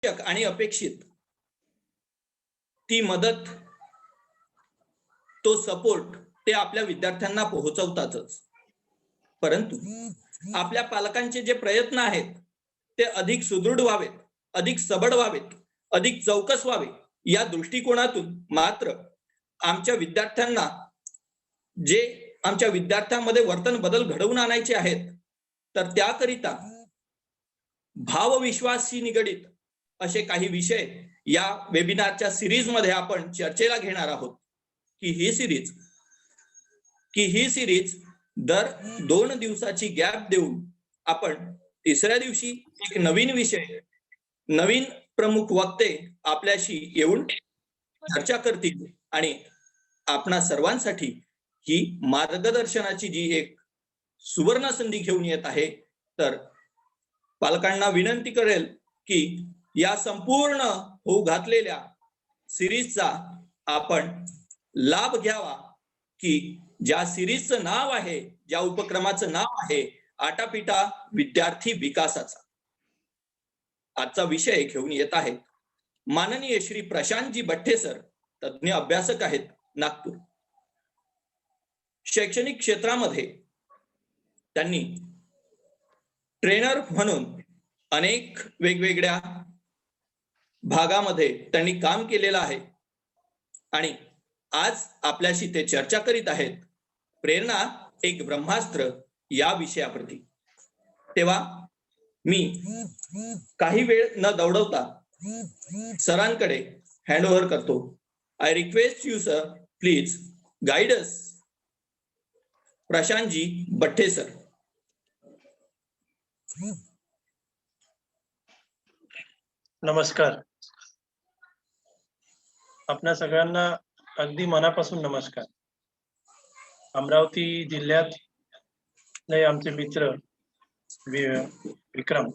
आणि अपेक्षित ती मदत, तो सपोर्ट ते आपल्या विद्यार्थ्यांना पोहोचवतातच, परंतु आपल्या पालकांचे जे प्रयत्न आहेत ते अधिक सुदृढ व्हावेत, अधिक सबळ व्हावेत, अधिक चौकस व्हावे, या दृष्टिकोनातून मात्र आमच्या विद्यार्थ्यांना जे आमच्या विद्यार्थ्यांमध्ये वर्तन बदल घडवून आणायचे आहेत, तर त्याकरिता भावविश्वासशी निगडित असे काही विषय या वेबिनारच्या सिरीज मध्ये आपण चर्चेला घेणार आहोत. की ही सिरीज दर 2 दिवसाची गॅप देऊन आपण तिसऱ्या दिवशी एक नवीन विषय, नवीन प्रमुख वक्ते आपल्याशी येऊन चर्चा करतील आणि आपणा सर्वांसाठी ही मार्गदर्शनाची जी एक सुवर्ण संधी घेऊन येत आहे. तर पालकांना विनंती करेल की या संपूर्ण होऊ घातलेल्या सिरीजचा आपण लाभ घ्यावा, की ज्या सिरीजचं नाव आहे, ज्या उपक्रमाचं नाव आहे, आटापिटा विद्यार्थी विकासाचा. आजचा विषय घेऊन येत आहेत माननीय श्री प्रशांतजी बठ्ठे सर, तज्ञ अभ्यासक आहेत, नागपूर. शैक्षणिक क्षेत्रामध्ये त्यांनी ट्रेनर म्हणून अनेक वेगवेगळ्या भागामध्ये त्यांनी काम केलेलं आहे आणि आज आपल्याशी ते चर्चा करीत आहेत, प्रेरणा एक ब्रह्मास्त्र या विषयावरती. तेव्हा मी काही वेळ न दौडवता सरांकडे हँड ओव्हर करतो. I request you sir, please guide us. Prashantji Baththe sir. नमस्कार. आपल्या सगळ्यांना अगदी मनापासून नमस्कार. अमरावती जिल्ह्यात आमचे मित्र विक्रम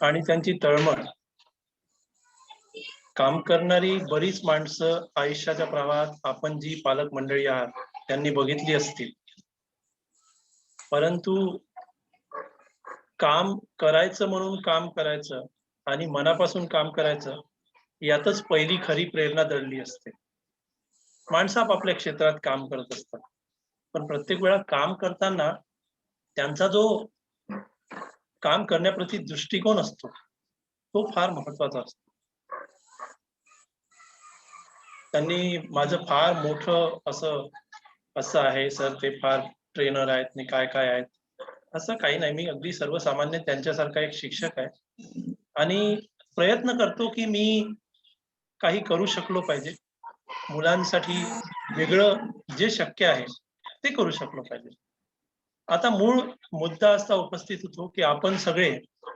आणि त्यांची तळमळ, काम करणारी बरीच माणसं आयुष्याच्या प्रवाहात आपण जी पालक मंडळी आहात त्यांनी बघितली असतील, परंतु काम करायचं म्हणून काम करायचं आणि मनापासून काम करायचं यातच पहिली खरी प्रेरणा दडली असते. माणसं आपापल्या क्षेत्रात काम करत असतात, पण प्रत्येक वेळा काम करताना त्यांचा जो काम करण्याप्रती दृष्टिकोन असतो तो फार महत्वाचा असतो. त्यांनी माझं फार मोठं असं आहे सर, ते फार ट्रेनर आहेत आणि काय काय आहेत, असं काही नाही. मी अगदी सर्वसामान्य त्यांच्यासारखा एक शिक्षक आहे आणि प्रयत्न करतो की मी काही करू शकलो पाहिजे, मुलांसाठी वेगळं जे शक्य आहे ते करू शकलो पाहिजे. आता मूळ मुद्दा असा उपस्थित होतो की आपण सगळे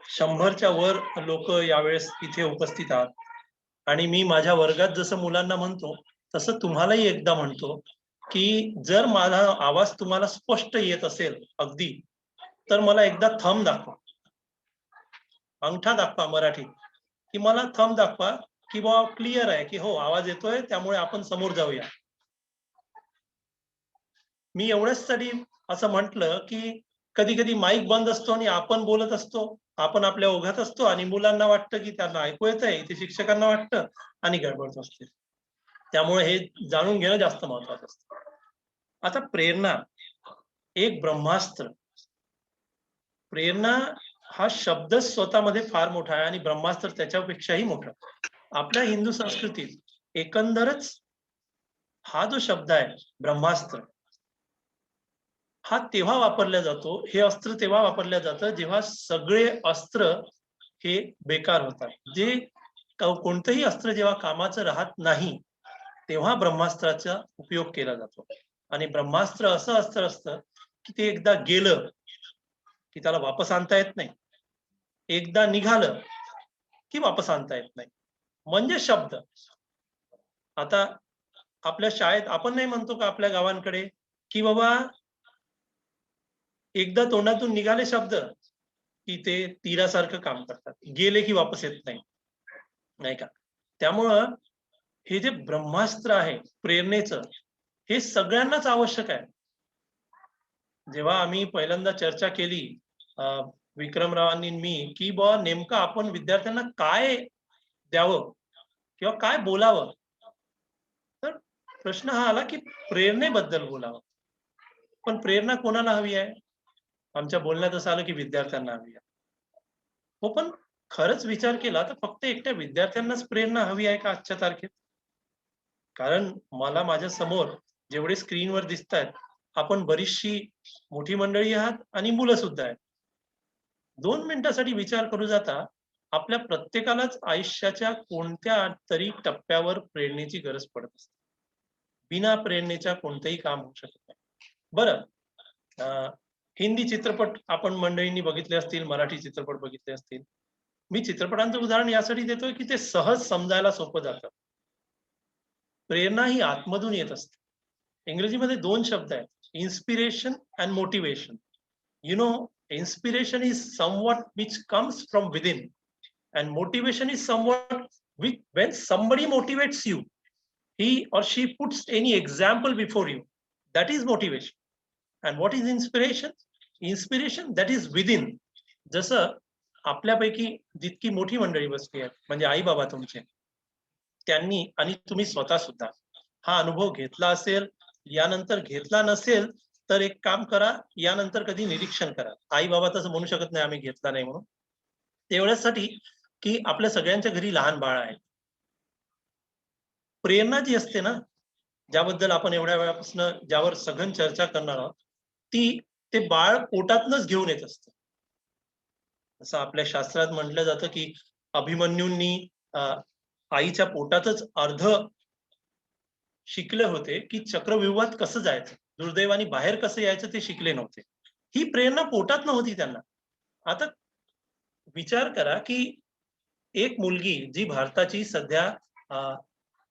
100च्या वर लोक यावेळेस इथे उपस्थित आहात आणि मी माझ्या वर्गात जसं मुलांना म्हणतो तसं तुम्हालाही एकदा म्हणतो की जर माझा आवाज तुम्हाला स्पष्ट येत असेल अगदी, तर मला एकदा थंब दाखवा, अंगठा दाखवा मराठीत, की मला थंब दाखवा की बाबा क्लिअर आहे की हो आवाज येतोय, त्यामुळे आपण समोर जाऊया. मी एवढ्याचसाठी असं म्हटलं की कधी कधी माईक बंद असतो आणि आपण बोलत असतो, आपण आपल्या ओघात असतो आणि मुलांना वाटतं की त्यांना ऐकू येतंय, इथे शिक्षकांना वाटतं आणि गडबड असते. त्यामुळे हे जाणून घेणं जास्त महत्वाचं असतं. आता प्रेरणा एक ब्रह्मास्त्र. प्रेरणा हा शब्द स्वतःमध्ये फार मोठा आहे आणि ब्रह्मास्त्र त्याच्यापेक्षाही मोठा. आपल्या हिंदू संस्कृतीत एकंदरच हा जो शब्द आहे ब्रह्मास्त्र, हा तेव्हा वापरला जातो, हे अस्त्र तेव्हा वापरलं जातं जेव्हा सगळे अस्त्र हे बेकार होतात. जे कोणतंही अस्त्र जेव्हा कामाचं राहत नाही तेव्हा ब्रह्मास्त्राचा उपयोग केला जातो. आणि ब्रह्मास्त्र असं अस्त्र असतं की ते एकदा गेलं की त्याला वापस आणता येत नाही, एकदा निघालं की वापस आणता येत नाही. म्हणजे शब्द. आता आपल्या शाळेत आपण नाही म्हणतो का आपल्या गावांकडे की बाबा एकदा तोंडातून निघाले शब्द की ते तीरासारखं काम करतात, गेले की वापस येत नाही, नाही का? त्यामुळं हे जे ब्रह्मास्त्र आहे प्रेरणेचं, हे सगळ्यांनाच आवश्यक आहे. जेव्हा आम्ही पहिल्यांदा चर्चा केली विक्रमरावांनी मी की नेमकं आपण विद्यार्थ्यांना काय द्यावं किंवा काय बोलावं. तर प्रश्न हा आला की प्रेरणेबद्दल बोलावं. पण प्रेरणा कोणाला हवी आहे? आमच्या बोलण्यात असं आलं की विद्यार्थ्यांना हवी आहे. हो, पण खरंच विचार केला तर फक्त एकट्या विद्यार्थ्यांनाच प्रेरणा हवी आहे का आजच्या तारखेत? कारण मला माझ्या समोर जेवढे स्क्रीनवर दिसतायत, आपण बरीचशी मोठी मंडळी आहात आणि मुलं सुद्धा आहेत. 2 मिनिटासाठी विचार करू जाता, आपल्या प्रत्येकालाच आयुष्याच्या कोणत्या तरी टप्प्यावर प्रेरणेची गरज पडत असते. बिना प्रेरणेच्या कोणतंही काम होऊ शकत नाही. बरं, अ, हिंदी चित्रपट आपण मंडळींनी बघितले असतील, मराठी चित्रपट बघितले असतील. मी चित्रपटांचं उदाहरण यासाठी देतोय की ते सहज समजायला सोपं जातं. प्रेरणा ही आतमधून येत असते. इंग्रजीमध्ये 2 शब्द आहेत, inspiration and motivation. You know, inspiration is somewhat which comes from within, and motivation is somewhat which, when somebody motivates you, he or she puts any example before you, that is motivation. And what is inspiration? Inspiration that is within. जसं आपल्यापैकी जितकी मोठी मंडळी बसली आहे, म्हणजे आई बाबा तुमचे, त्यांनी आणि तुम्ही स्वतः सुद्धा हा अनुभव घेतला असेल, यानंतर घेतला नसेल तर एक काम करा, यानंतर कधी निरीक्षण करा. आई बाबा तसं म्हणू शकत नाही आम्ही घेतला नाही म्हणून. तेवढ्यासाठी की आपल्या सगळ्यांच्या घरी लहान बाळ आहे. प्रेरणा जी असते ना, ज्याबद्दल आपण एवढ्या वेळापासून ज्यावर सघन चर्चा करणार आहोत, ती ते बाळ पोटातनच घेऊन येत असतं. जसं आपल्या शास्त्रात म्हटलं जातं की अभिमन्यूंनी आईच्या पोटातच अर्ध शिकले होते की चक्रव्यूहात कसं जायचं, दुर्दैवाने बाहेर कसं यायचं ते शिकले नव्हते. ही प्रेरणा पोटात नव्हती त्यांना. आता विचार करा की एक मुलगी जी भारताची सध्या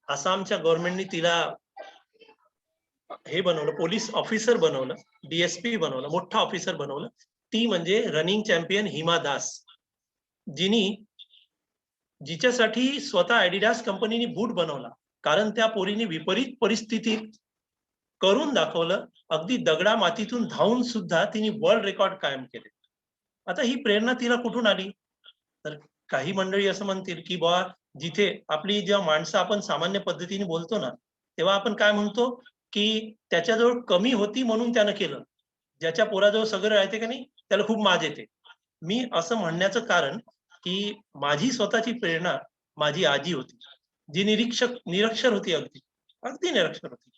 आसामच्या गव्हर्नमेंटने तिला हे बनवलं, पोलीस ऑफिसर बनवलं, डीएसपी बनवलं, मोठा ऑफिसर बनवलं. ती म्हणजे रनिंग चॅम्पियन हिमा दास, जिच्यासाठी स्वतः ऍडिडास कंपनीने बूट बनवला. कारण त्या पोरीने विपरीत परिस्थितीत करून दाखवलं. अगदी दगडा मातीतून धावून सुद्धा तिने वर्ल्ड रेकॉर्ड कायम केले. आता ही प्रेरणा तिला कुठून आली? तर काही मंडळी असं म्हणतील की बुवा, जिथे आपली जेव्हा माणसं आपण सामान्य पद्धतीने बोलतो ना, तेव्हा आपण काय म्हणतो की त्याच्याजवळ कमी होती म्हणून त्यानं केलं. ज्याच्या पोराजवळ सगळं राहते का नाही, त्याला खूप माज येते. मी असं म्हणण्याचं कारण की माझी स्वतःची प्रेरणा माझी आजी होती, जी निरक्षर होती, अगदी अगदी निरक्षर होती.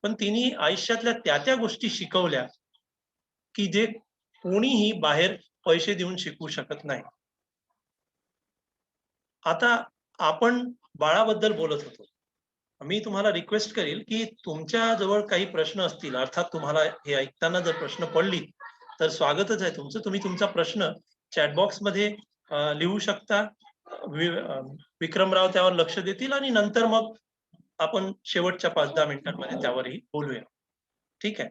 पण तिने आयुष्यातल्या त्या गोष्टी शिकवल्या की जे कोणीही बाहेर पैसे देऊन शिकवू शकत नाही. आता आपण बाळाबद्दल बोलत होतो. मी तुम्हाला रिक्वेस्ट करेल की तुमच्या जवळ काही प्रश्न असतील, अर्थात तुम्हाला हे ऐकताना जर प्रश्न पडली तर स्वागतच आहे तुमचं. तुम्ही तुमचा प्रश्न चॅटबॉक्स मध्ये लिहू शकता. विक्रमराव त्यावर लक्ष देतील आणि नंतर मग आपण शेवटच्या 5-10 मिनिटांमध्ये त्यावरही बोलूया. ठीक आहे?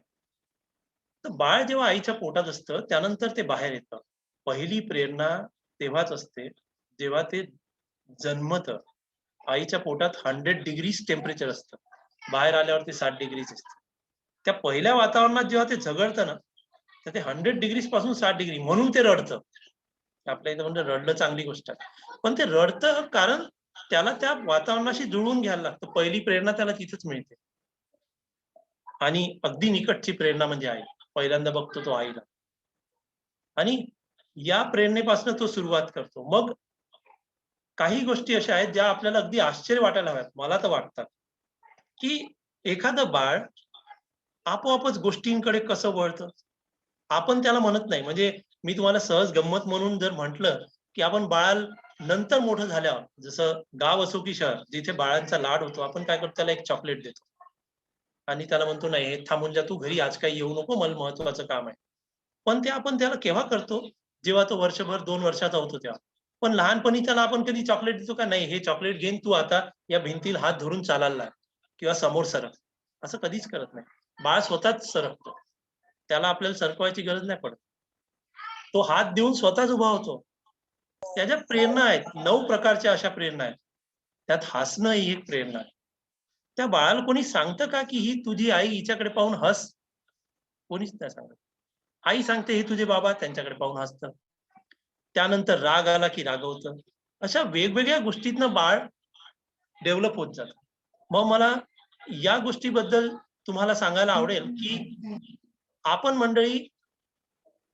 तर बाळ जेव्हा आईच्या पोटात असतं त्यानंतर ते बाहेर येतं. पहिली प्रेरणा तेव्हाच असते जेव्हा ते जन्मतं. आईच्या पोटात 100 डिग्रीज टेम्परेचर असतं. बाहेर आल्यावरती 60 डिग्रीज असतं. त्या पहिल्या वातावरणात जेव्हा ते झगडतं ना, तर ते 100 डिग्रीज पासून 60 डिग्री म्हणून ते रडतं. आपल्या इथं म्हणजे रडलं चांगली गोष्ट आहे. पण ते रडतं कारण त्याला त्या वातावरणाशी जुळवून घ्यायला लागतं. पहिली प्रेरणा त्याला तिथंच मिळते. आणि अगदी निकटची प्रेरणा म्हणजे आई. पहिल्यांदा बघतो तो आईला. आणि या प्रेरणेपासून तो सुरुवात करतो. मग काही गोष्टी अशा आहेत ज्या आपल्याला अगदी आश्चर्य वाटायला हव्यात. मला तर वाटतात, की एखादं बाळ आपोआपच गोष्टींकडे कसं वळतं? आपण त्याला म्हणत नाही. म्हणजे मी तुम्हाला सहज गंमत म्हणून जर म्हटलं, की आपण बाळाला नंतर मोठं झाल्यावर, जसं गाव असो की शहर, जिथे बाळांचा लाड होतो, आपण काय करतो, त्याला एक चॉकलेट देतो. आणि त्याला म्हणतो, "नाही, हे थांबून जा तू घरी, आज काही येऊ नको, मला महत्त्वाचं काम आहे." पण ते आपण त्याला केव्हा करतो? जेव्हा तो वर्षभर 2 वर्षाचा होतो तेव्हा. पण लहानपणी त्याला आपण कधी चॉकलेट देतो का? नाही, हे चॉकलेट घेऊन तू आता या भिंतीला हात धरून चालायला लाग किंवा समोर सरक. असं कधीच करत नाही. बाळ स्वतःच सरकतो. त्याला आपल्याला सरकवायची गरज नाही पडत. तो हात देऊन स्वतःच उभा होतो. त्याच्यात प्रेरणा आहेत. 9 प्रकारच्या अशा प्रेरणा आहेत. त्यात हसणं ही एक प्रेरणा आहे. त्या बाळाला कोणी सांगतं का, की ही तुझी आई, हिच्याकडे पाहून हस? कोणीच नाही सांगत. आई सांगते, हे तुझे बाबा, त्यांच्याकडे पाहून हसतं. त्यानंतर राग आला की रागवतं. अशा वेगवेगळ्या गोष्टीतनं बाळ डेव्हलप होत जातं. मग मला या गोष्टीबद्दल तुम्हाला सांगायला आवडेल की आपण मंडळी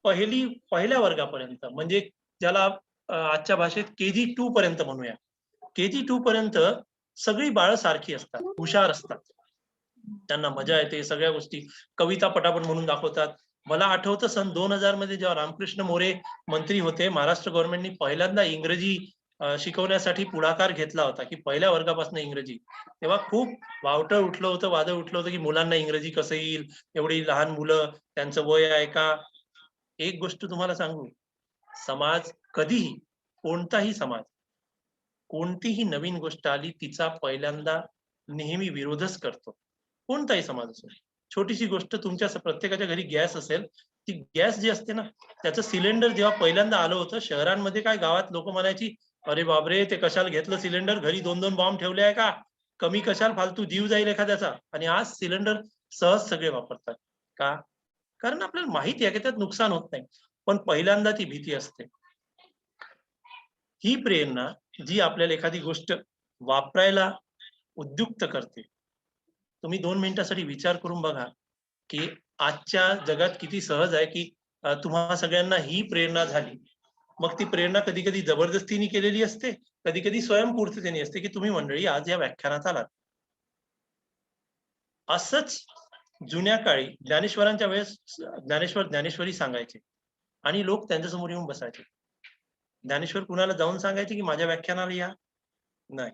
पहिल्या वर्गापर्यंत म्हणजे ज्याला आजच्या भाषेत KG2 पर्यंत म्हणूया. KG2 पर्यंत सगळी बाळं सारखी असतात, हुशार असतात. त्यांना मजा येते, सगळ्या गोष्टी कविता पटापट म्हणून दाखवतात. मला आठवतं सन 2000 मध्ये जेव्हा रामकृष्ण मोरे मंत्री होते, महाराष्ट्र गव्हर्नमेंटनी पहिल्यांदा इंग्रजी शिकवण्यासाठी पुढाकार घेतला होता की पहिल्या वर्गापासून इंग्रजी. तेव्हा खूप वावटळ उठलं होतं, वादळ उठलं होतं की मुलांना इंग्रजी कसं येईल, एवढी लहान मुलं, त्यांचं वय आहे का? एक गोष्ट तुम्हाला सांगू, समाज कधीही, कोणताही समाज, कोणतीही नवीन गोष्ट आली तिचा पहिल्यांदा नेहमी विरोधच करतो. कोणताही समाज असो. छोटीशी गोष्ट, तुमच्या प्रत्येकाच्या घरी गॅस असेल, ती गॅस जी असते ना, त्याचं सिलेंडर जेव्हा पहिल्यांदा आलं होतं शहरांमध्ये, काय गावात लोक म्हणायची, अरे बापरे ते कशाला घेतलं सिलेंडर, घरी 2-2 बॉम्ब ठेवले आहे का, कमी कशाला, फालतू जीव जाईल एखाद्याचा. आणि आज सिलेंडर सहज सगळे वापरतात. का? कारण आपल्याला माहिती आहे की त्यात नुकसान होत नाही, पण पहिल्यांदा ती भीती असते. ही प्रेरणा जी आपल्याला एखादी गोष्ट वापरायला उद्युक्त करते. तुम्ही 2 मिनिटासाठी विचार करून बघा की आजच्या जगात किती सहज आहे की तुम्हा सगळ्यांना ही प्रेरणा झाली. मग ती प्रेरणा कधी कधी जबरदस्तीने केलेली असते, कधी कधी स्वयंपूर्ततेने असते की तुम्ही मंडळी आज या व्याख्यानात आलात. असंच जुन्या काळी ज्ञानेश्वरांच्या वेळेस ज्ञानेश्वर ज्ञानेश्वरी सांगायचे आणि लोक त्यांच्यासमोर येऊन बसायचे. ज्ञानेश्वर कुणाला जाऊन सांगायचे की माझ्या व्याख्यानाला या? नाही.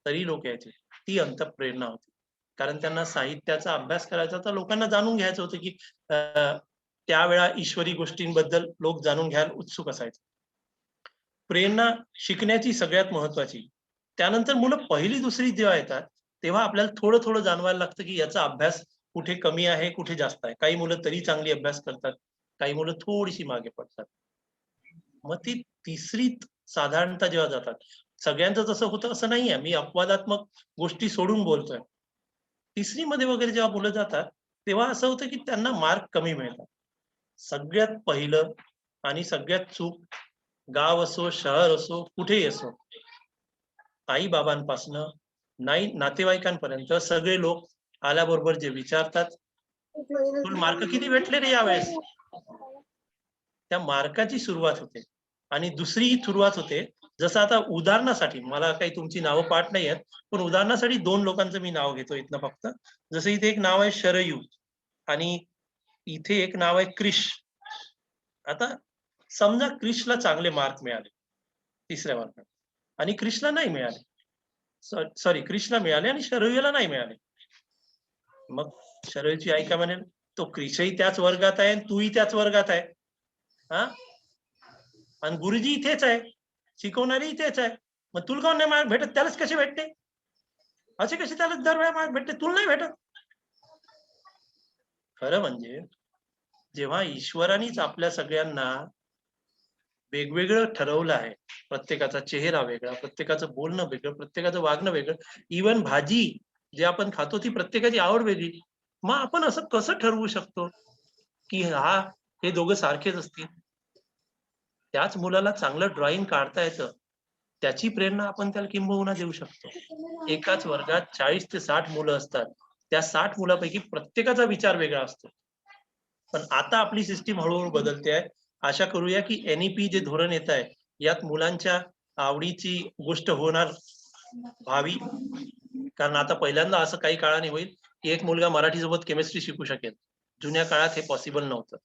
तरी लोक यायचे. ती अंतःप्रेरणा होती. कारण त्यांना साहित्याचा अभ्यास करायचा होता, लोकांना जाणून घ्यायचं होतं की त्यावेळा ईश्वरी गोष्टींबद्दल लोक जाणून घ्यायला उत्सुक असायचे. प्रेरणा शिकण्याची सगळ्यात महत्वाची. त्यानंतर मुलं पहिली दुसरी जेव्हा येतात तेव्हा आपल्याला थोडं थोडं जाणवायला लागतं की याचा अभ्यास कुठे कमी आहे, कुठे जास्त आहे. काही मुलं तरी चांगली अभ्यास करतात, काही मुलं थोडीशी मागे पडतात. मग ती तिसरीत साधारणतः जेव्हा जातात, सगळ्यांचं तसं होतं असं नाहीये, मी अपवादात्मक गोष्टी सोडून बोलतोय. तिसरी मध्ये वगैरे जेव्हा मुलं जातात तेव्हा असं होतं की त्यांना मार्क कमी मिळतात. सगळ्यात पहिलं आणि सगळ्यात चूक, गाव असो, शहर असो, कुठेही असो, आई बाबांपासनं नाही नातेवाईकांपर्यंत सगळे लोक आल्याबरोबर जे विचारतात, तुला मार्क किती भेटले रे यावेळेस? त्या मार्काची सुरुवात होते. आणि दुसरी सुरुवात होते, जसं आता उदाहरणासाठी, मला काही तुमची नावं पाठ नाही आहेत, पण उदाहरणासाठी 2 लोकांचं मी नाव घेतो इथनं फक्त. जसं इथे एक नाव आहे शरयू आणि इथे एक नाव आहे क्रिश. आता समजा क्रिशला चांगले मार्क मिळाले तिसऱ्या वर्गात आणि क्रिशला नाही मिळाले. सॉरी, क्रिशला मिळाले आणि शरयूला नाही मिळाले. मग शरयूची आई काय म्हणेल, तो क्रिशही त्याच वर्गात आहे आणि तूही त्याच वर्गात आहे. हा, आणि गुरुजी इथेच आहे, शिकवणारी इथेच आहे, मग तुला कोण नाही मार्क भेटत, त्यालाच कसे भेटते? असे कसे त्याला दरवेळा मार्क भेटते, तुला नाही भेटत? खरं म्हणजे जेव्हा ईश्वरानेच आपल्या सगळ्यांना वेगवेगळं ठरवलं आहे, प्रत्येकाचा चेहरा वेगळा, प्रत्येकाचं बोलणं वेगळं, प्रत्येकाचं वागणं वेगळं, इवन भाजी जे आपण खातो ती प्रत्येकाची आवड वेगळी, मग आपण असं कसं ठरवू शकतो की हे दोघं सारखेच असतील? त्याच मुलाला चांगलं ड्रॉइंग काढता येतं, त्याची प्रेरणा आपण त्याला किंबहुना देऊ शकतो. एकाच वर्गात 40 ते 60 मुलं असतात, त्या 60 मुलापैकी प्रत्येकाचा विचार वेगळा असतो. पण आता आपली सिस्टीम हळूहळू बदलते आहे. आशा करूया की NEP जे धोरण येत आहे, यात मुलांच्या आवडीची गोष्ट होणार व्हावी. कारण आता पहिल्यांदा असं काही काळाने होईल की एक मुलगा मराठी सोबत केमिस्ट्री शिकू शकेल. जुन्या काळात हे पॉसिबल नव्हतं.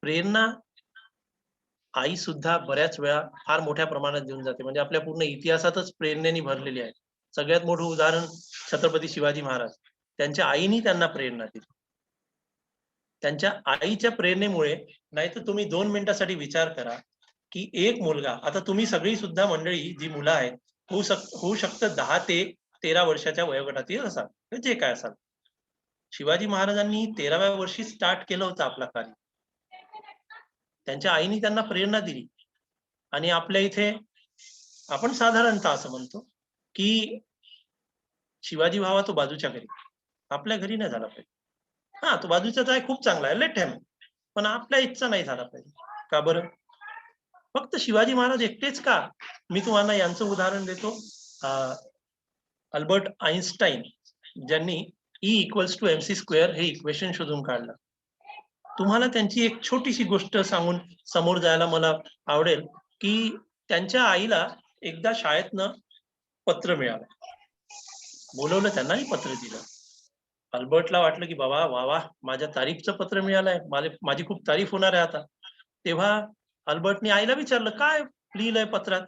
प्रेरणा आई सुद्धा बऱ्याच वेळा फार मोठ्या प्रमाणात देऊन जाते. म्हणजे आपल्या पूर्ण इतिहासातच प्रेरणेने भरलेली आहे. सगळ्यात मोठं उदाहरण छत्रपती शिवाजी महाराज. त्यांच्या आईनी त्यांना प्रेरणा दिली. त्यांच्या आईच्या प्रेरणेमुळे, नाहीतर तुम्ही 2 मिनिटासाठी विचार करा की एक मुलगा, आता तुम्ही सगळी सुद्धा मंडळी जी मुलं आहेत, होऊ शकतं 10 ते 13 वर्षाच्या वयोगटातील असाल, जे काय असाल. शिवाजी महाराजांनी 13व्या वर्षी स्टार्ट केलं होतं आपलं कार्य. त्यांच्या आईने त्यांना प्रेरणा दिली. आणि आपल्या इथे आपण साधारणतः असं म्हणतो की शिवाजी व्हावा तो बाजूच्या घरी, आपल्या घरी नाही झाला पाहिजे. हा, तो बाजूचाच आहे, खूप चांगला आहे, लेट हिम, पण आपल्या इच्छा नाही झाला पाहिजे. का बरं? फक्त शिवाजी महाराज एकटेच का? मी तुम्हाला यांचं उदाहरण देतो. अल्बर्ट आइन्स्टाईन ज्यांनी E=mc² हे इक्वेशन शोधून काढलं. तुम्हाला त्यांची एक छोटीशी गोष्ट सांगून समोर जायला मला आवडेल की त्यांच्या आईला एकदा शाळेतनं पत्र मिळालं. बोलवलं त्यांनाही पत्र दिलं. अल्बर्टला वाटलं की बाबा वा वा, माझ्या तारीफचं पत्र मिळालंय, माझी खूप तारीफ होणार आहे आता. तेव्हा अल्बर्टने आईला विचारलं, काय लिहिलंय पत्रात?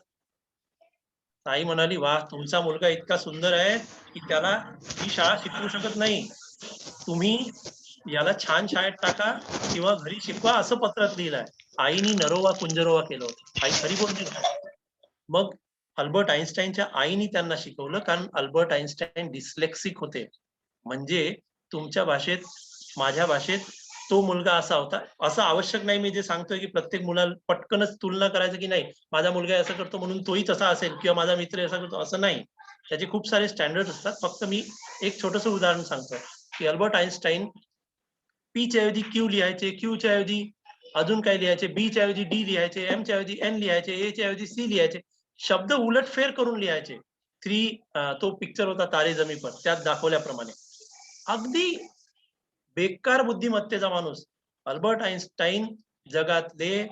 आई म्हणाली, वा, तुमचा मुलगा इतका सुंदर आहे की त्याला ही शाळा शिकवू शकत नाही. तुम्ही याला छान शाळेत टाका किंवा घरी शिकवा असं पत्रात लिहिलंय. आईनी नरोवा कुंजरोवा केलं होतं. आई खरी बोलली ना. मग अल्बर्ट आइन्स्टाईनच्या आईनी त्यांना शिकवलं, कारण अल्बर्ट आइन्स्टाईन डिस्लेक्सिक होते. म्हणजे तुमच्या भाषेत, माझ्या भाषेत तो मुलगा असा होता. असं आवश्यक नाही मी जे सांगतोय की प्रत्येक मुलाला पटकनच तुलना करायचं की नाही माझा मुलगा असं करतो म्हणून तोही तसा असेल किंवा माझा मित्र असा करतो, असं नाही. त्याचे खूप सारे स्टँडर्ड असतात. फक्त मी एक छोटंसं उदाहरण सांगतोय की अल्बर्ट आइन्स्टाईन पी च्या ऐवजी क्यू लिहायचे, क्यू च्या ऐवजी अजून काय लिहायचे, बी च्या ऐवजी डी लिहायचे, एम च्या ऐवजी एन लिहायचे, ए च्या ऐवजी सी लिहायचे. शब्द उलटफेर करून लिहायचे. तो पिक्चर होता तारे जमी पर, त्यात दाखवल्याप्रमाणे. अगदी बेकार बुद्धिमत्तेचा माणूस अल्बर्ट आइन्स्टाईन जगातले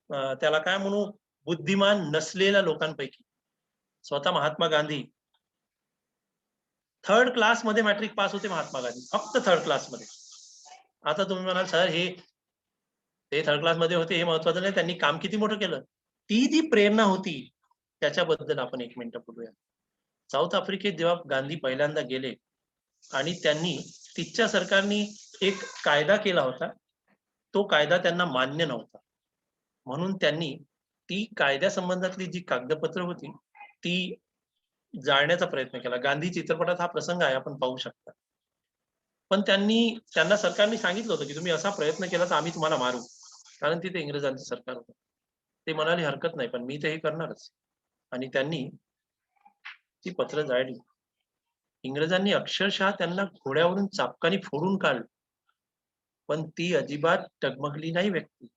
त्याला काय म्हणू, बुद्धिमान नसलेल्या लोकांपैकी. स्वतः महात्मा गांधी 3rd क्लासमध्ये मॅट्रिक पास होते. महात्मा गांधी फक्त 3rd क्लासमध्ये. आता तुम्ही म्हणाल सर ते 3rd क्लासमध्ये होते हे महत्वाचं नाही, त्यांनी काम किती मोठं केलं. ती जी प्रेरणा होती त्याच्याबद्दल आपण 1 मिनिट बोलूया. साऊथ आफ्रिकेत जेव्हा गांधी पहिल्यांदा गेले आणि त्यांनी तिथच्या सरकारने एक कायदा केला होता, तो कायदा त्यांना मान्य नव्हता. म्हणून त्यांनी ती कायद्यासंबंधातली जी कागदपत्र होती ती जाळण्याचा प्रयत्न केला. गांधी चित्रपटात हा प्रसंग आहे, आपण पाहू शकता. पण त्यांना सरकारने सांगितलं होतं की तुम्ही असा प्रयत्न केला तर आम्ही तुम्हाला मारू, कारण तिथे इंग्रजांचं सरकार होतं. ते म्हणाले हरकत नाही, पण मी ते हे करणारच. आणि त्यांनी ती पत्र जाळली. इंग्रजांनी अक्षरशः त्यांना घोड्यावरून चाबकाने फोडून काढलं, पण ती अजिबात डगमगली नाही व्यक्ती.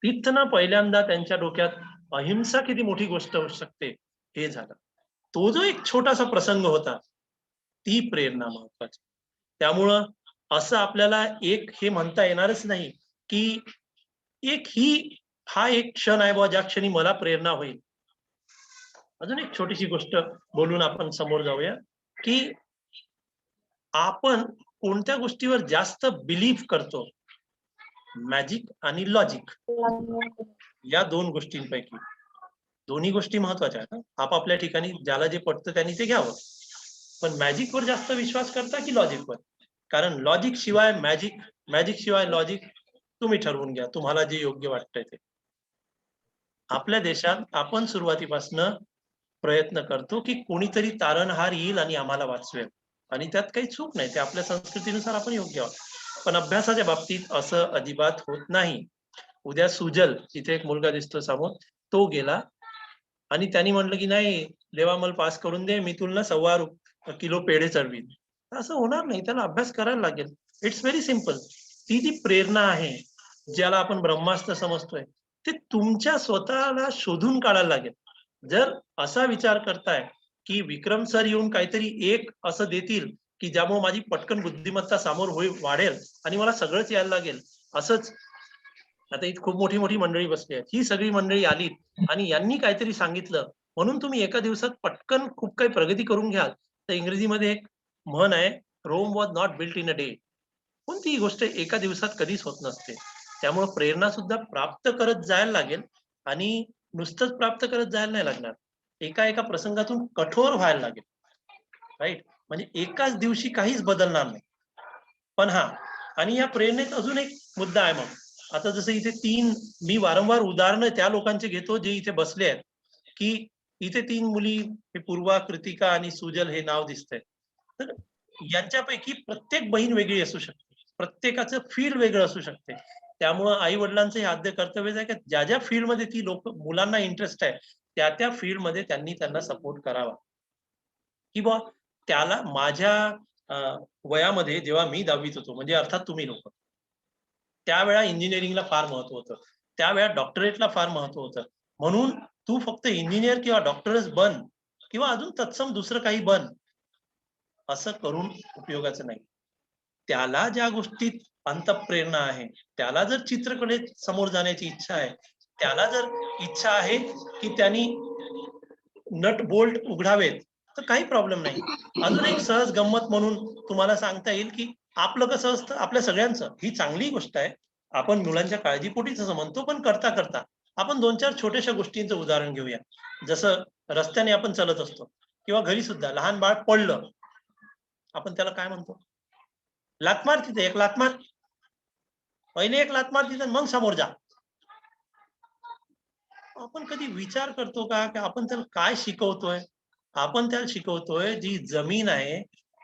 तिथनं पहिल्यांदा त्यांच्या डोक्यात अहिंसा किती मोठी गोष्ट होऊ शकते हे झालं. तो जो एक छोटासा प्रसंग होता, ती प्रेरणा महत्वाची. त्यामुळं असं आपल्याला एक हे म्हणता येणारच नाही की हा एक क्षण आहे बुवा ज्या क्षणी मला प्रेरणा होईल. अजून एक छोटीशी गोष्ट बोलून आपण समोर जाऊया की आपण कोणत्या गोष्टीवर जास्त बिलीव्ह करतो, मॅजिक आणि लॉजिक या 2 गोष्टींपैकी. दोन्ही गोष्टी महत्वाच्या आहेत. आपापल्या ठिकाणी ज्याला जे पटतं त्यांनी ते घ्यावं. पण मॅजिकवर जास्त विश्वास करता की लॉजिकवर? कारण लॉजिक शिवाय मॅजिक शिवाय लॉजिक तुम्ही ठरवून घ्या, तुम्हाला जे योग्य वाटतंय ते. आपल्या देशात आपण सुरुवातीपासून प्रयत्न करतो की कोणीतरी तारणहार येईल आणि आम्हाला वाचवेल, आणि त्यात काही चूक नाही, ते आपल्या संस्कृतीनुसार आपण योग्य आहोत. पण अभ्यासाच्या बाबतीत असं अजिबात होत नाही. उद्या सुजल, इथे एक मुलगा दिसतो समोर, तो गेला आणि त्यांनी म्हटलं की नाही देवा मला पास करून दे, मी तुला 1.25 किलो पेढे चढवीन. असं होणार नाही, त्याला अभ्यास करायला लागेल. It's very simple. ती जी प्रेरणा आहे, ज्याला आपण ब्रह्मास्त्र समजतोय, ते तुमच्या स्वतःला शोधून काढायला लागेल. जर असा विचार करताय की विक्रम सर येऊन काहीतरी एक असं देतील की ज्यामुळे माझी पटकन बुद्धिमत्ता समोर वाढेल आणि मला सगळंच यायला लागेल, असंच. आता इथे खूप मोठी मोठी मंडळी बसली आहेत, ही सगळी मंडळी आली आणि यांनी काहीतरी सांगितलं म्हणून तुम्ही एका दिवसात पटकन खूप काही प्रगती करून घ्याल. तर इंग्रजीमध्ये एक म्हण आहे, Rome was not built in a day. कोणतीही गोष्ट एका दिवसात कधीच होत नसते. त्यामुळे प्रेरणा सुद्धा प्राप्त करत जायला लागेल आणि नुसतंच प्राप्त करत जायला नाही लागणार. एका प्रसंगातून कठोर व्हायला लागेल. राईट? म्हणजे एकाच दिवशी काहीच बदलणार नाही. पण आणि या प्रेरणेत अजून एक मुद्दा आहे. मग आता जसं इथे मी वारंवार उदाहरणं त्या लोकांचे घेतो जे इथे बसले आहेत, की इथे 3 मुली, पूर्वा, कृतिका आणि सुजल हे नाव दिसतंय. तर यांच्यापैकी प्रत्येक बहीण वेगळी असू शकते, प्रत्येकाचं फील्ड वेगळं असू शकते. त्यामुळं आई वडिलांचं हे आद्य कर्तव्य आहे की ज्या फील्डमध्ये ती मुलांना इंटरेस्ट आहे त्या फील्डमध्ये त्यांना सपोर्ट करावा. किंवा त्याला माझ्या वयामध्ये जेव्हा मी 10वीत होतो, म्हणजे अर्थात तुम्ही लोक, त्यावेळा इंजिनिअरिंगला फार महत्व होतं. त्यावेळा डॉक्टरेटला फार महत्व होतं. म्हणून तू फक्त इंजिनियर किंवा डॉक्टरच बन किंवा अजून तत्सम दुसरं काही बन, असं करून उपयोगाचं नाही. त्याला ज्या गोष्टीत अंतःप्रेरणा आहे, त्याला जर चित्रकलेत समोर जाण्याची इच्छा आहे, त्याला जर इच्छा आहे की त्यांनी नट बोल्ट उघडावेत, तर काही प्रॉब्लेम नाही. अजून एक सहज गंमत म्हणून तुम्हाला सांगता येईल की आपलं कसं असतं, आपल्या सगळ्यांचं, ही चांगली गोष्ट आहे. आपण मुलांच्या काळजीपोटीच असं म्हणतो, पण करता करता आपण 2-4 छोट्याशा गोष्टींचं उदाहरण घेऊया. जसं रस्त्याने आपण चालत असतो किंवा घरी सुद्धा लहान बाळ पडलं, आपण त्याला काय म्हणतो? लाथ मार तिथे, एक लाथ मार. पहिले एक लाथ मार तिथे, मग समोर जा. आपण कधी विचार करतो का की आपण त्याला काय शिकवतोय? आपण त्याला शिकवतोय जी जमीन आहे,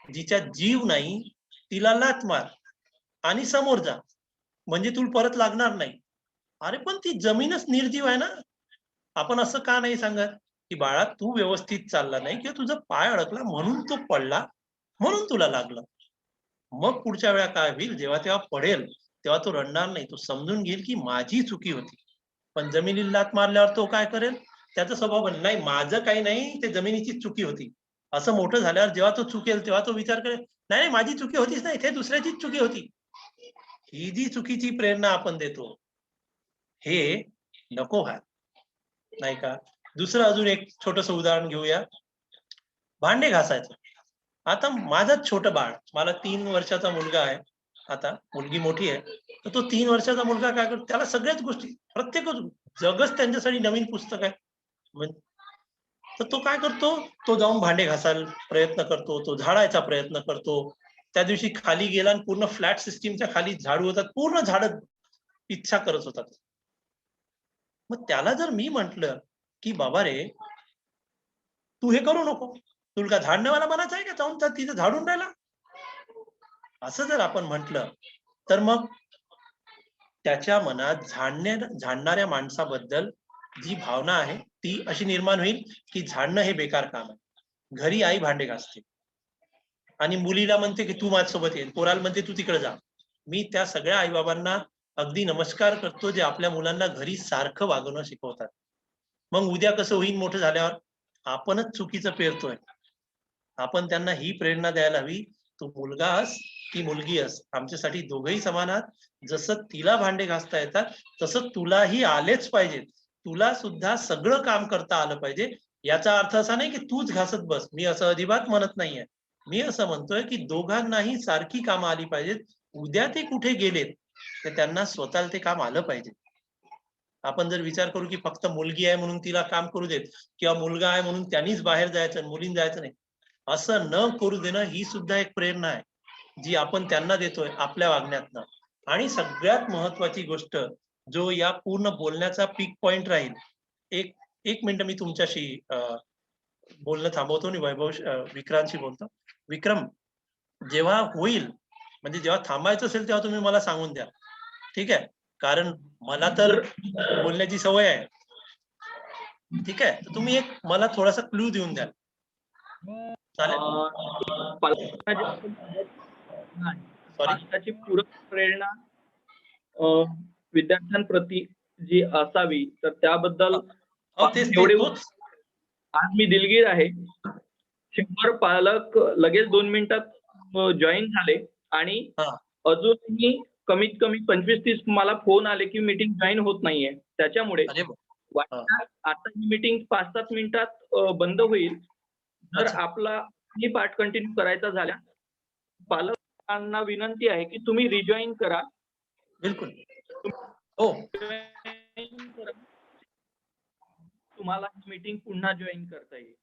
जिच्यात जीव नाही, तिला लाथ मार आणि समोर जा. म्हणजे तुला परत लागणार नाही. अरे पण ती जमीनच निर्जीव आहे ना. आपण असं का नाही सांगत, की बाळा तू व्यवस्थित चालला नाही किंवा तुझा पाय अडकला म्हणून तो पडला, म्हणून तुला लागलं. मग पुढच्या वेळा काय होईल, जेव्हा तेव्हा पडेल, तेव्हा तो रडणार नाही. तो समजून घेईल की माझी चुकी होती. पण जमिनीला लाथ मारल्यावर तो काय करेल? त्याचा स्वभाव बनेल, नाही माझं काही नाही, ते जमिनीचीच चुकी होती. असं मोठं झाल्यावर जेव्हा तो चुकेल, तेव्हा तो विचार करेल, नाही नाही माझी चुकी होतीच नाही, ते दुसऱ्याचीच चुकी होती. ही जी चुकीची प्रेरणा आपण देतो, हे नको व्हायला, नाही का? दुसरं अजून एक छोटस उदाहरण घेऊया. भांडे घासायचं. आता माझंच छोटं बाळ, मला 3 वर्षाचा मुलगा आहे. आता मुलगी मोठी आहे. तर तो 3 वर्षाचा मुलगा काय करतो, त्याला सगळ्याच गोष्टी, प्रत्येकच जगच त्यांच्यासाठी नवीन पुस्तक आहे. म्हण- तर तो काय करतो, तो जाऊन भांडे घासायला प्रयत्न करतो, तो झाडायचा प्रयत्न करतो. त्या दिवशी खाली गेला आणि पूर्ण फ्लॅट सिस्टीमच्या खाली झाडू होतात, पूर्ण झाडत इच्छा करत होता. मग त्याला जर मी म्हंटल की बाबा रे, तू हे करू नको, तुला का झाडण्यावाला बनायचं आहे का, जाऊन तर तिथे झाडून राहिला, असं जर आपण म्हंटल, तर मग त्याच्या मनात झाडणाऱ्या माणसाबद्दल जी भावना आहे ती अशी निर्माण होईल की झाडणं हे बेकार काम आहे. घरी आई भांडे घासते आणि मुलीला म्हणते की तू माझ्यासोबत ये, पोराला म्हणते तू तिकडे जा. मी त्या सगळ्या आईबाबांना अगदी नमस्कार करतो, जे आपल्या मुलांना घरी सारखं वागवणं शिकवतात. मग उद्या कसं होईल मोठं झाल्यावर, आपणच चुकीचं पेरतोय. आपण त्यांना ही प्रेरणा द्यायला हवी, तू मुलगा अस ती मुलगी अस, आमच्यासाठी दोघंही समान आहात. जसं तिला भांडे घासता येतात, तसं तुलाही आलेच पाहिजे. तुला सुद्धा सगळं काम करता आलं पाहिजे. याचा अर्थ असा नाही की तूच घासत बस, मी असं अजिबात म्हणत नाहीये. मी असं म्हणतोय की दोघांनाही सारखी कामं आली पाहिजेत. उद्या ते कुठे गेलेत, तर त्यांना स्वतःला ते काम आलं पाहिजे. आपण जर विचार करू की फक्त मुलगी आहे म्हणून तिला काम करू देत, किंवा मुलगा आहे म्हणून त्यांनीच बाहेर जायचं, मुलींनी जायचं नाही, असं न करू देणं ही सुद्धा एक प्रेरणा आहे, जी आपण त्यांना देतोय आपल्या वागण्यातनं. आणि सगळ्यात महत्वाची गोष्ट, जो या पूर्ण बोलण्याचा पीक पॉइंट राहील, एक एक मिनिट मी तुमच्याशी बोलणं थांबवतो आणि विक्रांतशी बोलतो. विक्रम, जेव्हा होईल, म्हणजे जेव्हा थांबायचं असेल तेव्हा तुम्ही मला सांगून द्या, ठीक आहे? कारण मला तर बोलण्याची सवय आहे, ठीक आहे? तर तुम्ही एक मला थोडासा क्लू देऊन द्या, चालेल? पालकांना जे आपण नाही, सॉरी. पालकाची पूरक प्रेरणा विद्यार्थ्यांप्रती जी असावी, तर त्याबद्दल हो, तेच ते एवढे तोच. आज मी दिलगीर आहे. 100 पालक लगेच 2 मिनिटात जॉईन झाले आणि हा. अजूनही कमीत कमी 25-30 मला फोन आले की मीटिंग जॉईन होत नाहीये. त्याच्यामुळे अरे हा. वाटतं आता ही मीटिंग 5-7 मिनिटात बंद होईल. जर अच्छा. आपला ही पार्ट कंटिन्यू करायचा झाला, पालकांना विनंती आहे की तुम्ही रिजॉइन करा. बिलकुल. हो. Join करा. तुम्हाला ही मीटिंग पुन्हा जॉईन करता येईल.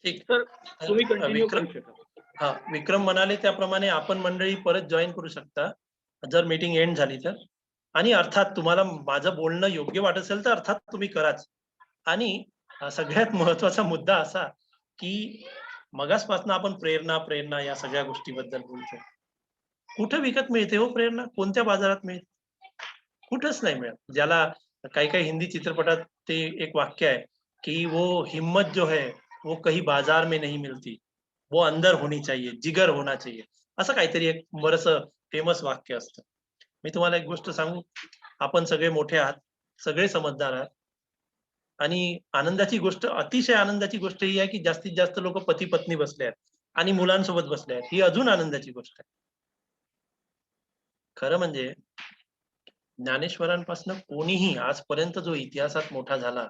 ठीक. तर तुम्ही कंटिन्यू विक्रम, करू शकता. हा, विक्रम म्हणाले त्याप्रमाणे आपण मंडळी परत जॉईन करू शकता, जर मीटिंग एंड झाली तर. आणि अर्थात तुम्हाला माझं बोलणं योग्य वाटत असेल तर अर्थात तुम्ही कराच. आणि सगळ्यात महत्वाचा मुद्दा असा की मगासपासून आपण प्रेरणा प्रेरणा या सगळ्या गोष्टीबद्दल बोलतोय. कुठे विकत मिळते हो प्रेरणा? कोणत्या बाजारात मिळते? कुठंच नाही मिळत. ज्याला काही काही हिंदी चित्रपटात ते एक वाक्य आहे की वो हिम्मत जो है वो कहीं बाजार में नहीं मिलती, वो अंदर होनी चाहिए, जिगर होना चाहिए, असं काहीतरी एक बरस फेमस वाक्य असतं. मी तुम्हाला एक गोष्ट सांगू, आपण सगळे मोठे आहात, सगळे समजदार आहेत. आणि आनंदाची गोष्ट, अतिशय आनंदाची गोष्ट ही आहे की जास्तीत जास्त लोक पती पत्नी बसले आहेत आणि मुलांसोबत बसले आहेत. ही अजून आनंदाची गोष्ट आहे. खरं म्हणजे ज्ञानेश्वरांपासून कोणीही आजपर्यंत जो इतिहासात मोठा झाला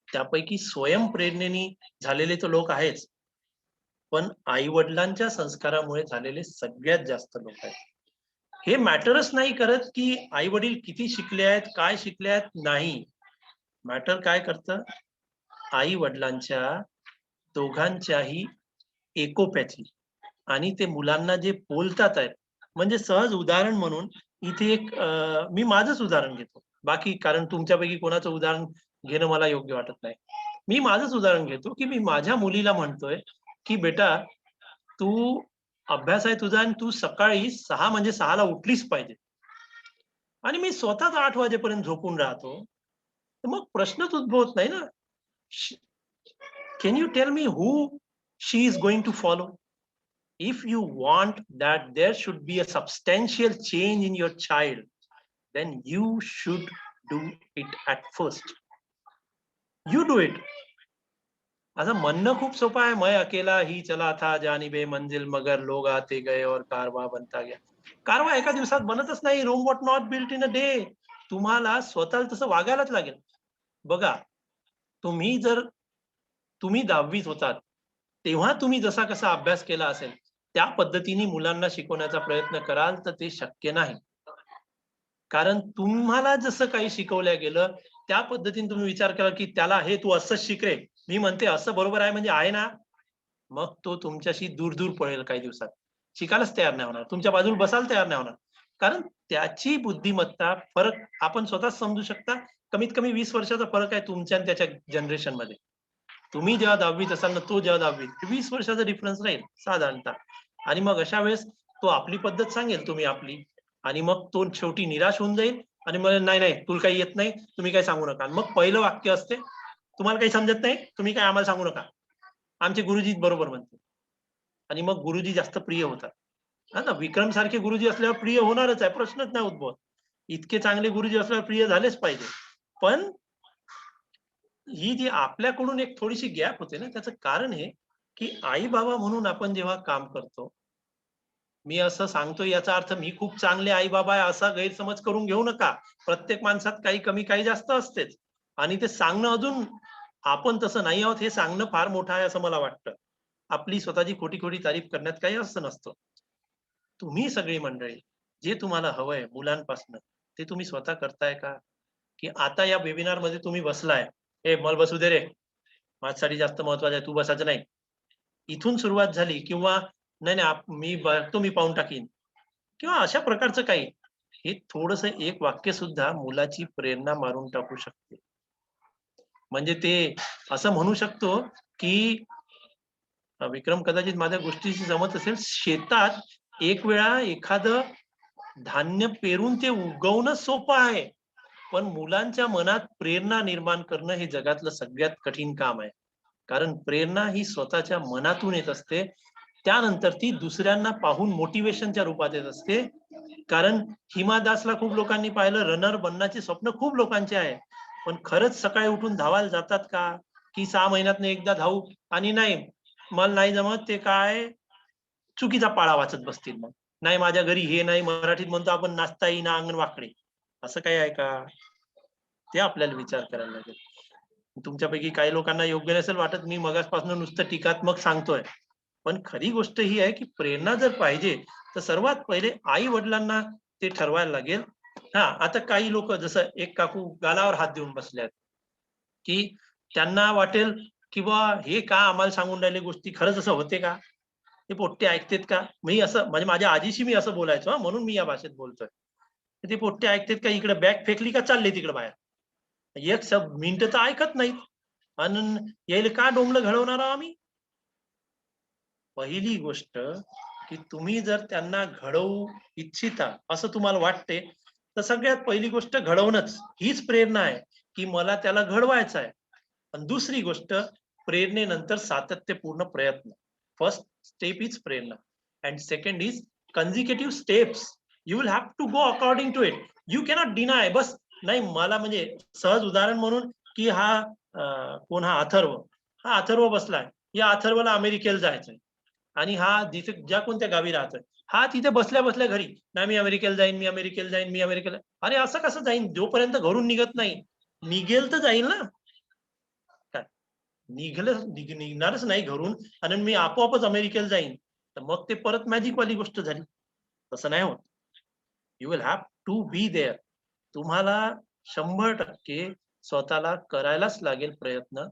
त्यापैकी स्वयंप्रेरणेने झालेले तर लोक आहेच, पण आई वडिलांच्या संस्कारामुळे झालेले सगळ्यात जास्त लोक आहेत. हे मॅटरच नाही करत की आई वडील किती शिकले आहेत, काय शिकले आहेत, नाही. मॅटर काय करतं, आई वडिलांच्या दोघांच्याही एकोप्याची आणि ते मुलांना जे बोलतात आहेत. म्हणजे सहज उदाहरण म्हणून इथे एक मी माझंच उदाहरण घेतो, बाकी कारण तुमच्यापैकी कोणाचं उदाहरण घेणं मला योग्य वाटत नाही. मी माझंच उदाहरण घेतो की मी माझ्या मुलीला म्हणतोय की बेटा तू अभ्यास आहे तुझा आणि तू सकाळी 6 म्हणजे 6ला उठलीच पाहिजे, आणि मी स्वतःच 8 वाजेपर्यंत झोपून राहतो, तर मग प्रश्नच उद्भवत नाही ना. Can you tell me who she is going to follow? If you want that there should be a substantial change in your child, then you should do it at first. You do it. असं म्हणणं खूप सोपं आहे, मैं अकेला ही चला था जानिबे मंजिल मगर लोग आते गए और कारवा बनता गया. कारवा एका दिवसात बनतच नाही. Rome was not built in a day. तुम्हाला स्वतःला तसं वागायलाच लागेल. बघा, तुम्ही 10वीत होतात तेव्हा तुम्ही जसा कसा अभ्यास केला असेल त्या पद्धतीने मुलांना शिकवण्याचा प्रयत्न कराल तर ते शक्य नाही. कारण तुम्हाला जसं काही शिकवल्या गेलं त्या पद्धतीने तुम्ही विचार करा की त्याला हे तू असं शिक रे, मी म्हणते असं बरोबर आहे म्हणजे आहे ना, मग तो तुमच्याशी दूर दूर पळेल. काही दिवसात शिकायलाच तयार नाही होणार, तुमच्या बाजूला बसायला तयार नाही होणार. कारण त्याची बुद्धिमत्ता फरक आपण स्वतःच समजू शकता. कमीत कमी 20 वर्षाचा फरक आहे तुमच्या आणि त्याच्या जनरेशन मध्ये. तुम्ही जेव्हा 10वीत असाल ना तो जेव्हा 10वीत, 20 वर्षाचा डिफरन्स राहील साधारणतः. आणि मग अशा वेळेस तो आपली पद्धत सांगेल, तुम्ही आपली, आणि मग तो शेवटी निराश होऊन जाईल आणि मग नाही नाही तुला काही येत नाही, तुम्ही काही सांगू नका. मग पहिलं वाक्य असते, तुम्हाला काही समजत नाही, तुम्ही काय आम्हाला सांगू नका, आमचे गुरुजी बरोबर म्हणते. आणि मग गुरुजी जास्त प्रिय होतात. हा ना, विक्रम सारखे गुरुजी असल्यावर प्रिय होणारच आहे, प्रश्नच नाही उद्भवत. इतके चांगले गुरुजी असल्यावर प्रिय झालेच पाहिजे. पण ही जी आपल्याकडून एक थोडीशी गॅप होते ना, त्याचं कारण हे की आई बाबा म्हणून आपण जेव्हा काम करतो, मी असं सांगतो याचा अर्थ मी खूप चांगले आई बाबा आहे असा गैरसमज करून घेऊ नका. प्रत्येक माणसात काही कमी काही जास्त असतेच, आणि ते सांगणं अजून आपण तसं नाही आहोत हे सांगणं फार मोठं आहे असं मला वाटतं. आपली स्वतःची खोटी खोटी तारीफ करण्यात काही असं नसतं. तुम्ही सगळी मंडळी जे तुम्हाला हवंय मुलांपासून ते तुम्ही स्वतः करताय का? की आता या वेबिनार मध्ये तुम्ही बसलाय, ए मला बसू दे रे, माझ्यासाठी जास्त महत्वाचं आहे, तू बसायचं नाही, इथून सुरुवात झाली, किंवा नाही नाही मी बघतो, मी पाहून टाकीन, किंवा अशा प्रकारचं काही, हे थोडस एक वाक्य सुद्धा मुलाची प्रेरणा मारून टाकू शकते. म्हणजे ते असं म्हणू शकतो की विक्रम कदाचित माझ्या गोष्टीशी जमत असेल, शेतात एक वेळा एखादं धान्य पेरून ते उगवणं सोपं आहे, पण मुलांच्या मनात प्रेरणा निर्माण करणं हे जगातलं सगळ्यात कठीण काम आहे. कारण प्रेरणा ही स्वतःच्या मनातून येत असते, त्यानंतर ती दुसऱ्यांना पाहून मोटिवेशनच्या रूपात येत असते. कारण हिमा दासला खूप लोकांनी पाहिलं, रनर बनण्याचे स्वप्न खूप लोकांचे आहे, पण खरंच सकाळी उठून धावायला जातात का? की 6 महिन्यातनं एकदा धावू आणि नाही मला नाही जमत, ते काय चुकीचा पाळा वाचत बसतील. मग नाही माझ्या घरी हे नाही, मराठीत म्हणतो आपण नाचता येईना अंगण वाकडे, असं काही आहे का? ते आपल्याला विचार करायला लागेल. तुमच्यापैकी काही लोकांना योग्य नसेल वाटत मी मगासपासून नुसतं टीकात्मक सांगतोय, पण खरी गोष्ट ही आहे की प्रेरणा जर पाहिजे तर सर्वात पहिले आई वडिलांना ते ठरवायला लागेल. हा, आता काही लोक जसं एक काकू गालावर हात देऊन बसल्यात की त्यांना वाटेल की बा हे का आम्हाला सांगून राहिले गोष्टी, खरंच असं होते का, ते पोट्टे ऐकतेत का? मी असं म्हणजे माझ्या आजीशी मी असं बोलायचो, हा, म्हणून मी या भाषेत बोलतोय. ते पोट्टे ऐकतेत का? इकडे बॅग फेकली का चालले तिकडे बाहेर, एक सब मिनिट तर ऐकत नाहीत. आणि यायला का डोंबलं घडवणार आहोत आम्ही? पहिली गोष्ट की तुम्ही जर त्यांना घडवू इच्छिता असं तुम्हाला वाटते, तर सगळ्यात पहिली गोष्ट घडवणंच हीच प्रेरणा आहे की मला त्याला घडवायचं आहे. आणि दुसरी गोष्ट, प्रेरणेनंतर सातत्यपूर्ण प्रयत्न. फर्स्ट स्टेप इज प्रेरणा and second is consecutive steps. You will have to go according to it. You cannot deny, बस नाही मला म्हणजे सहज उदाहरण म्हणून की हा कोण हा अथर्व बसलाय, या अथर्वला अमेरिकेला जायचंय आणि हा जिथे ज्या कोणत्या गावी राहतोय, हा तिथे बसल्या बसल्या घरी ना मी अमेरिकेला जाईन, मी अमेरिकेला जाईन, मी अमेरिकेला. अरे असं कसं जाईन, जोपर्यंत घरून निघत नाही. निघेल तर जाईल ना. काय निघणारच नाही घरून आणि मी आपोआपच अमेरिकेला जाईन, तर मग ते परत मॅजिक वाली गोष्ट झाली. तसं नाही होत. You will have to be there. तुम्हाला 100% स्वतःला करायलाच लागेल प्रयत्न.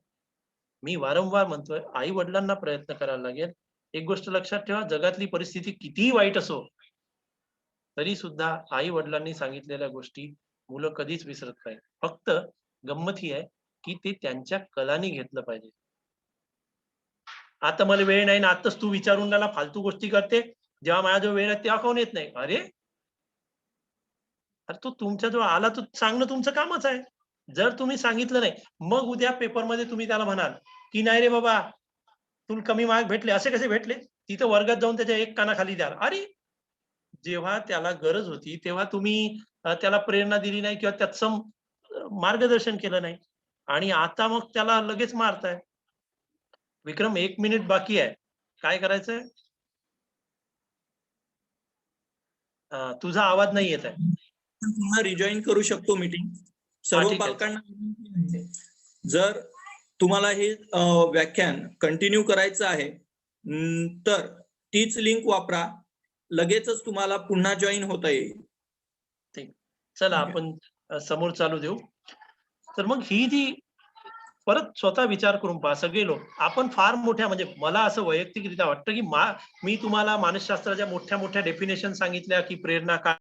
मी वारंवार म्हणतोय, आई वडिलांना प्रयत्न करायला लागेल. एक गोष्ट लक्षात ठेवा, जगातली परिस्थिती कितीही वाईट असो, तरी सुद्धा आई वडिलांनी सांगितलेल्या गोष्टी मुलं कधीच विसरत नाही. फक्त गंमत ही आहे की ते त्यांच्या कलानी घेतलं पाहिजे. आता मला वेळ नाही ना, आताच तू विचारून राहिला फालतू गोष्टी करते, जेव्हा माझ्याजवळ वेळ आहे तेव्हा काहून येत नाही. अरे अरे तो तुमच्याजवळ आला तर सांगणं तुमचं कामच आहे. जर तुम्ही सांगितलं नाही, मग उद्या पेपरमध्ये तुम्ही त्याला म्हणाल की नाही रे बाबा, तुला कमी मार्क भेटले. असे कसे भेटले? तिथं वर्गात जाऊन त्याच्या एक कानाखाली द्याल. अरे जेव्हा त्याला गरज होती तेव्हा तुम्ही त्याला प्रेरणा दिली नाही किंवा तत्सम मार्गदर्शन केलं नाही आणि आता मग त्याला लगेच मारताय. विक्रम 1 मिनिट बाकी आहे. काय करायचंय? तुझा आवाज नाही येत आहे. पुन्हा रिजॉईन करू शकतो मीटिंग. हा सर्व ठीक आहे. पालकांना विनंती आहे, जर तुम्हाला हे व्याख्यान कंटिन्यू करायचं आहे तर तीच लिंक वापरा. लगेचच तुम्हाला पुन्हा जॉईन होता येईल. ठीक. चला ठीक आहे. आपण समोर चालू देऊ. तर मग ही जी परत स्वतः विचार करून पहा सगळे लोक. आपण फार मोठ्या म्हणजे मला असं वैयक्तिकरित्या वाटतं की मी तुम्हाला मानसशास्त्राच्या मोठ्या मोठ्या डेफिनेशन सांगितल्या की प्रेरणा काय